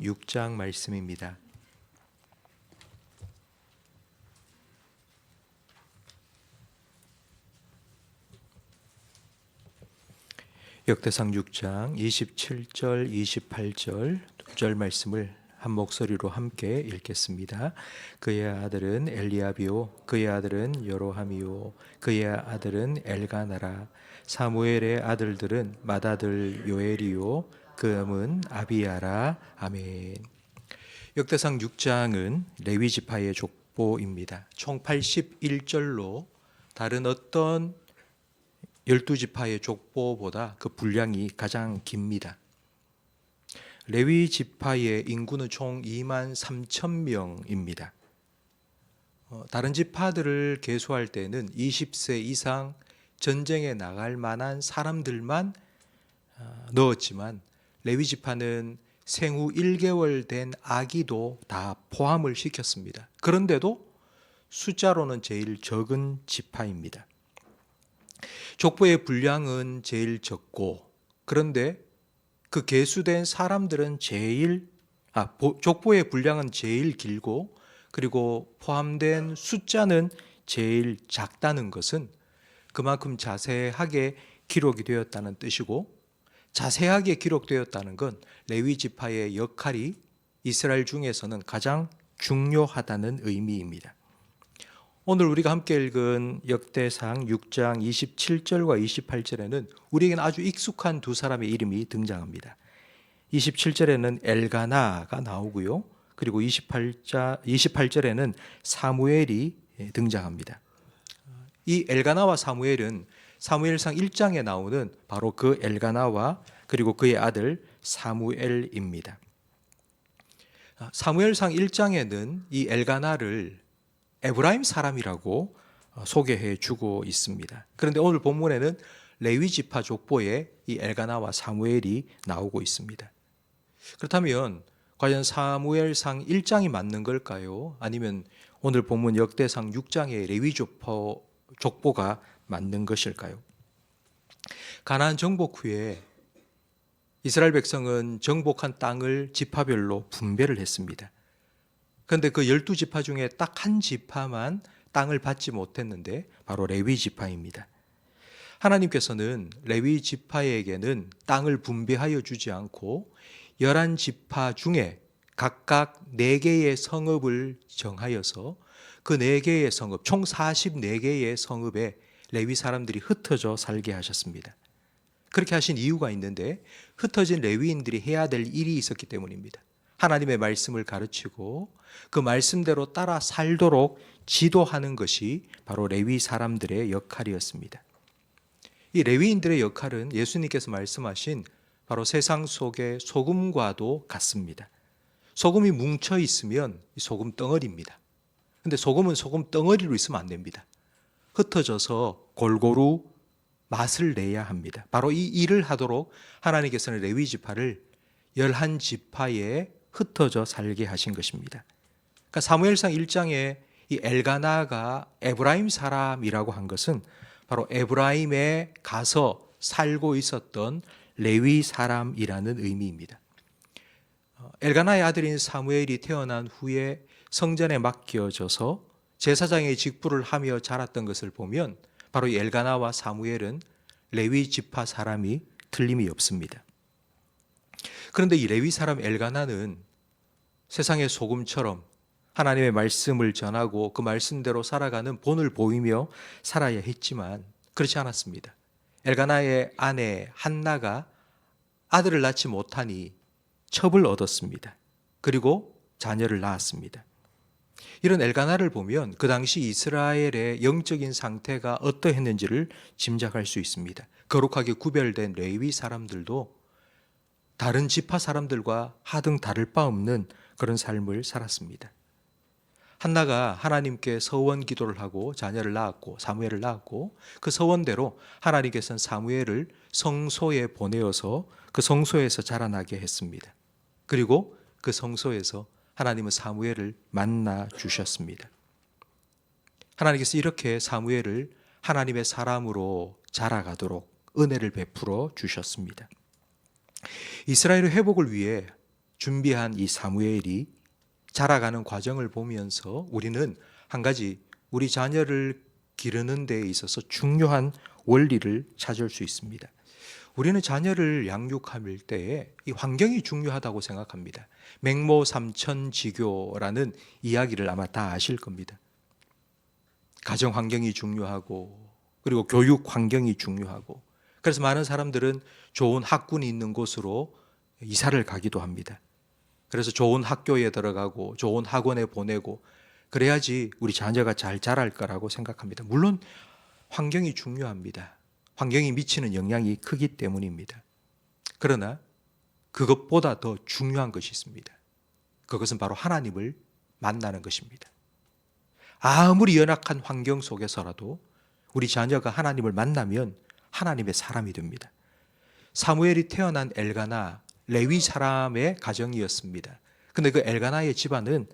역대상 6장 말씀입니다. 역대상 6장 27절, 28절 두 절 말씀을 한 목소리로 함께 읽겠습니다. 그의 아들은 엘리압이요 그의 아들은 여로함이요 그의 아들은 엘가나라. 사무엘의 아들들은 맏아들 요엘이요 그 엄은 아비야라. 아멘. 역대상 6장은 레위 지파의 족보입니다. 총 81절로 다른 어떤 12지파의 족보보다 그 분량이 가장 깁니다. 레위 지파의 인구는 총 2만 3천 명입니다. 다른 지파들을 계수할 때는 20세 이상 전쟁에 나갈 만한 사람들만 넣었지만 레위 지파는 생후 1개월 된 아기도 다 포함을 시켰습니다. 그런데도 숫자로는 제일 적은 지파입니다. 족보의 분량은 제일 적고, 그런데 그 계수된 사람들은 족보의 분량은 제일 길고, 그리고 포함된 숫자는 제일 작다는 것은 그만큼 자세하게 기록이 되었다는 뜻이고, 자세하게 기록되었다는 건 레위 지파의 역할이 이스라엘 중에서는 가장 중요하다는 의미입니다. 오늘 우리가 함께 읽은 역대상 6장 27절과 28절에는 우리에게는 아주 익숙한 두 사람의 이름이 등장합니다. 27절에는 엘가나가 나오고요. 그리고 28절에는 사무엘이 등장합니다. 이 엘가나와 사무엘은 사무엘상 1장에 나오는 바로 그 엘가나와 그리고 그의 아들 사무엘입니다. 사무엘상 1장에는 이 엘가나를 에브라임 사람이라고 소개해 주고 있습니다. 그런데 오늘 본문에는 레위 지파 족보에 이 엘가나와 사무엘이 나오고 있습니다. 그렇다면 과연 사무엘상 1장이 맞는 걸까요? 아니면 오늘 본문 역대상 6장의 레위 족보가 맞는 것일까요? 가나안 정복 후에 이스라엘 백성은 정복한 땅을 지파별로 분배를 했습니다. 그런데 그 12지파 중에 딱 한 지파만 땅을 받지 못했는데 바로 레위 지파입니다. 하나님께서는 레위 지파에게는 땅을 분배하여 주지 않고 11지파 중에 각각 4개의 성읍을 정하여서 그 4개의 성읍, 총 44개의 성읍에 레위 사람들이 흩어져 살게 하셨습니다. 그렇게 하신 이유가 있는데 흩어진 레위인들이 해야 될 일이 있었기 때문입니다. 하나님의 말씀을 가르치고 그 말씀대로 따라 살도록 지도하는 것이 바로 레위 사람들의 역할이었습니다. 이 레위인들의 역할은 예수님께서 말씀하신 바로 세상 속의 소금과도 같습니다. 소금이 뭉쳐 있으면 소금 덩어리입니다. 그런데 소금은 소금 덩어리로 있으면 안 됩니다. 흩어져서 골고루 맛을 내야 합니다. 바로 이 일을 하도록 하나님께서는 레위 지파를 11지파에 흩어져 살게 하신 것입니다. 그러니까 사무엘상 1장에 이 엘가나가 에브라임 사람이라고 한 것은 바로 에브라임에 가서 살고 있었던 레위 사람이라는 의미입니다. 엘가나의 아들인 사무엘이 태어난 후에 성전에 맡겨져서 제사장의 직분을 하며 자랐던 것을 보면 바로 이 엘가나와 사무엘은 레위 지파 사람이 틀림이 없습니다. 그런데 이 레위 사람 엘가나는 세상의 소금처럼 하나님의 말씀을 전하고 그 말씀대로 살아가는 본을 보이며 살아야 했지만 그렇지 않았습니다. 엘가나의 아내 한나가 아들을 낳지 못하니 첩을 얻었습니다. 그리고 자녀를 낳았습니다. 이런 엘가나를 보면 그 당시 이스라엘의 영적인 상태가 어떠했는지를 짐작할 수 있습니다. 거룩하게 구별된 레위 사람들도 다른 지파 사람들과 하등 다를 바 없는 그런 삶을 살았습니다. 한나가 하나님께 서원 기도를 하고 자녀를 낳았고 사무엘을 낳았고 그 서원대로 하나님께서는 사무엘을 성소에 보내어서 그 성소에서 자라나게 했습니다. 그리고 그 성소에서 하나님은 사무엘을 만나 주셨습니다. 하나님께서 이렇게 사무엘을 하나님의 사람으로 자라가도록 은혜를 베풀어 주셨습니다. 이스라엘의 회복을 위해 준비한 이 사무엘이 자라가는 과정을 보면서 우리는 한 가지 우리 자녀를 기르는 데 있어서 중요한 원리를 찾을 수 있습니다. 우리는 자녀를 양육할 때에 이 환경이 중요하다고 생각합니다. 맹모 삼천지교라는 이야기를 아마 다 아실 겁니다. 가정 환경이 중요하고 그리고 교육 환경이 중요하고 그래서 많은 사람들은 좋은 학군이 있는 곳으로 이사를 가기도 합니다. 그래서 좋은 학교에 들어가고 좋은 학원에 보내고 그래야지 우리 자녀가 잘 자랄 거라고 생각합니다. 물론 환경이 중요합니다. 환경이 미치는 영향이 크기 때문입니다. 그러나 그것보다 더 중요한 것이 있습니다. 그것은 바로 하나님을 만나는 것입니다. 아무리 연약한 환경 속에서라도 우리 자녀가 하나님을 만나면 하나님의 사람이 됩니다. 사무엘이 태어난 엘가나 레위 사람의 가정이었습니다. 그런데 그 엘가나의 집안은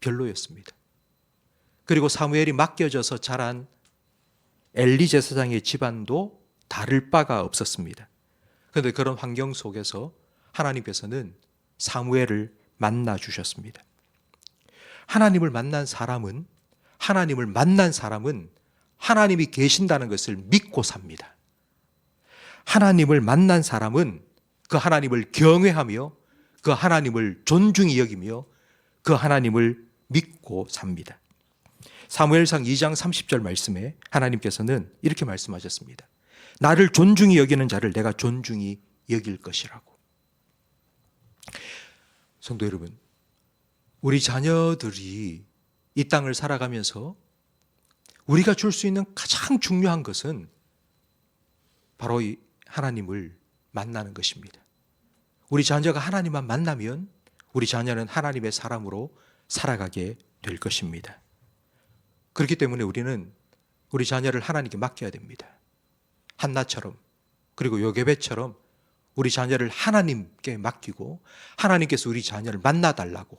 별로였습니다. 그리고 사무엘이 맡겨져서 자란 엘리 제사장의 집안도 다를 바가 없었습니다. 그런데 그런 환경 속에서 하나님께서는 사무엘을 만나 주셨습니다. 하나님을 만난 사람은 하나님이 계신다는 것을 믿고 삽니다. 하나님을 만난 사람은 그 하나님을 경외하며 그 하나님을 존중히 여기며 그 하나님을 믿고 삽니다. 사무엘상 2장 30절 말씀에 하나님께서는 이렇게 말씀하셨습니다. 나를 존중히 여기는 자를 내가 존중히 여길 것이라고. 성도 여러분, 우리 자녀들이 이 땅을 살아가면서 우리가 줄 수 있는 가장 중요한 것은 바로 이 하나님을 만나는 것입니다. 우리 자녀가 하나님만 만나면 우리 자녀는 하나님의 사람으로 살아가게 될 것입니다. 그렇기 때문에 우리는 우리 자녀를 하나님께 맡겨야 됩니다. 한나처럼 그리고 요게벳처럼 우리 자녀를 하나님께 맡기고 하나님께서 우리 자녀를 만나달라고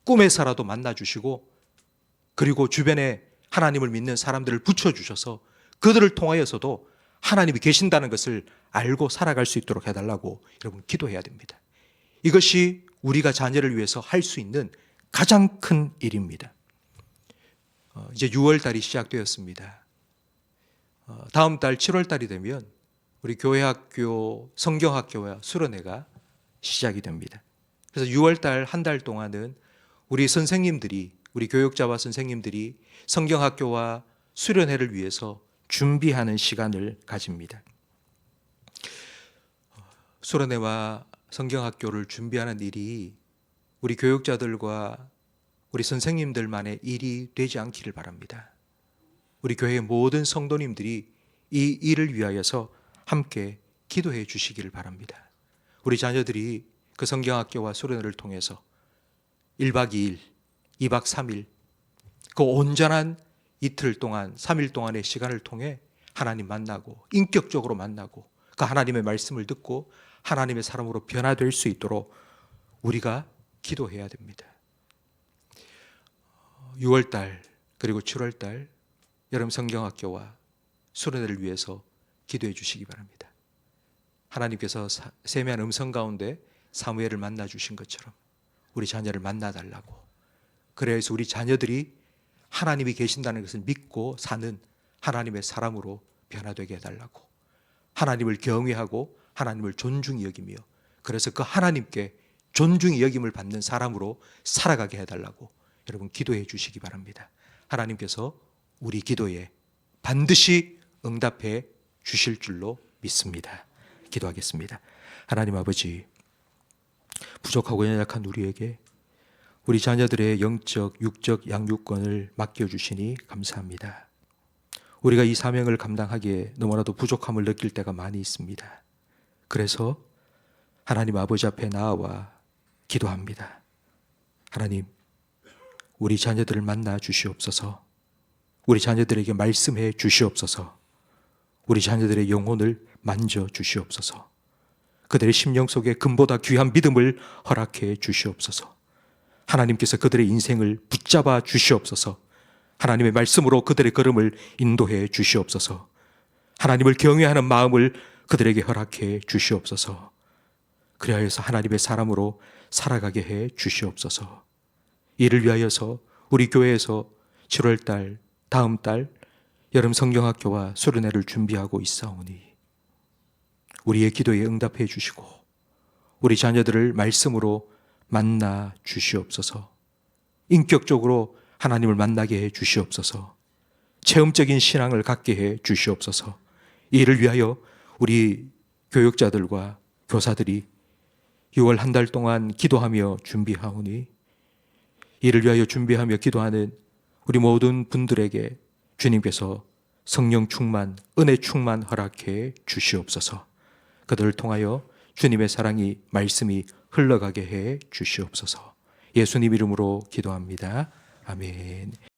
꿈에서라도 만나주시고 그리고 주변에 하나님을 믿는 사람들을 붙여주셔서 그들을 통하여서도 하나님이 계신다는 것을 알고 살아갈 수 있도록 해달라고 여러분 기도해야 됩니다. 이것이 우리가 자녀를 위해서 할 수 있는 가장 큰 일입니다. 이제 6월 달이 시작되었습니다. 다음 달 7월 달이 되면 우리 교회학교, 성경학교와 수련회가 시작이 됩니다. 그래서 6월 달 한 달 동안은 우리 선생님들이 우리 교육자와 선생님들이 성경학교와 수련회를 위해서 준비하는 시간을 가집니다. 수련회와 성경학교를 준비하는 일이 우리 교육자들과 우리 선생님들만의 일이 되지 않기를 바랍니다. 우리 교회의 모든 성도님들이 이 일을 위하여서 함께 기도해 주시기를 바랍니다. 우리 자녀들이 그 성경학교와 수련회를 통해서 1박 2일, 2박 3일 그 온전한 이틀 동안 3일 동안의 시간을 통해 하나님 만나고 인격적으로 만나고 그 하나님의 말씀을 듣고 하나님의 사람으로 변화될 수 있도록 우리가 기도해야 됩니다. 6월달 그리고 7월달 여름 성경학교와 수련회를 위해서 기도해 주시기 바랍니다. 하나님께서 세미한 음성 가운데 사무엘을 만나 주신 것처럼 우리 자녀를 만나달라고, 그래서 우리 자녀들이 하나님이 계신다는 것을 믿고 사는 하나님의 사람으로 변화되게 해달라고, 하나님을 경외하고 하나님을 존중히 여기며 그래서 그 하나님께 존중히 여김을 받는 사람으로 살아가게 해달라고 여러분 기도해 주시기 바랍니다. 하나님께서 우리 기도에 반드시 응답해 주실 줄로 믿습니다. 기도하겠습니다. 하나님 아버지, 부족하고 연약한 우리에게 우리 자녀들의 영적, 육적 양육권을 맡겨주시니 감사합니다. 우리가 이 사명을 감당하기에 너무나도 부족함을 느낄 때가 많이 있습니다. 그래서 하나님 아버지 앞에 나아와 기도합니다. 하나님, 우리 자녀들을 만나 주시옵소서. 우리 자녀들에게 말씀해 주시옵소서. 우리 자녀들의 영혼을 만져 주시옵소서. 그들의 심령 속에 금보다 귀한 믿음을 허락해 주시옵소서. 하나님께서 그들의 인생을 붙잡아 주시옵소서. 하나님의 말씀으로 그들의 걸음을 인도해 주시옵소서. 하나님을 경외하는 마음을 그들에게 허락해 주시옵소서. 그리하여서 하나님의 사람으로 살아가게 해 주시옵소서. 이를 위하여서 우리 교회에서 7월 달, 다음 달 여름 성경학교와 수련회를 준비하고 있사오니 우리의 기도에 응답해 주시고 우리 자녀들을 말씀으로 만나 주시옵소서. 인격적으로 하나님을 만나게 해 주시옵소서. 체험적인 신앙을 갖게 해 주시옵소서. 이를 위하여 우리 교육자들과 교사들이 6월 한 달 동안 기도하며 준비하오니 이를 위하여 준비하며 기도하는 우리 모든 분들에게 주님께서 성령 충만, 은혜 충만 허락해 주시옵소서. 그들을 통하여 주님의 사랑이, 말씀이 흘러가게 해 주시옵소서. 예수님 이름으로 기도합니다. 아멘.